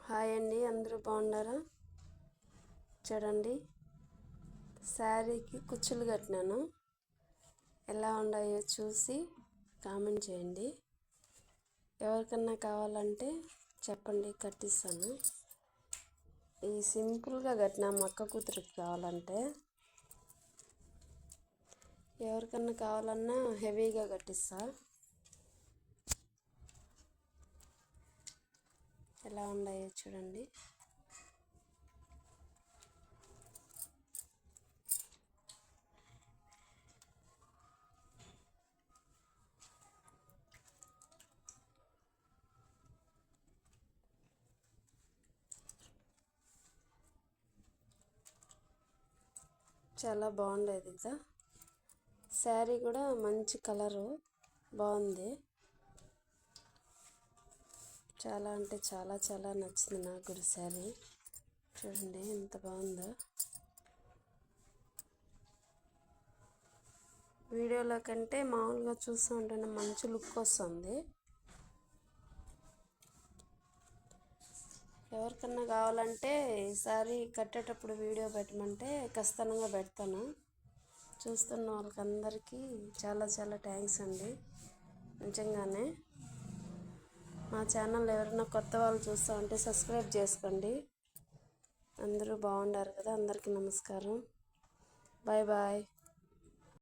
Hi అండి, అందరూ బాగున్నారా? చూడండి, శారీకి కుచ్చులు కట్టినాను. ఎలా ఉన్నాయో చూసి కామెంట్ చేయండి. ఎవరికన్నా కావాలంటే చెప్పండి, కట్టిస్తాను. ఈ సింపుల్గా కట్టిన అక్క కూతురికి కావాలంటే, ఎవరికన్నా కావాలన్నా హెవీగా కట్టిస్తా. ఎలా ఉన్నాయో చూడండి. చాలా బాగుండేది కదా. శారీ కూడా మంచి కలరు, బాగుంది. చాలా అంటే చాలా చాలా నచ్చింది నాకు కూడా శారీ. చూడండి ఎంత బాగుందో. వీడియోలో కంటే మామూలుగా చూస్తూ ఉంటేనే మంచి లుక్ వస్తుంది. ఎవరికన్నా కావాలంటే ఈసారి కట్టేటప్పుడు వీడియో పెట్టమంటే ఖచ్చితంగా పెడతాను. చూస్తున్న వాళ్ళకందరికీ చాలా చాలా థ్యాంక్స్ అండి. నిజంగానే మా ఛానల్ ఎవరైనా కొత్త వాళ్ళు చూస్తూ ఉంటే సబ్స్క్రైబ్ చేసుకోండి. అందరూ బాగుండారు కదా. అందరికీ నమస్కారం. Bye bye.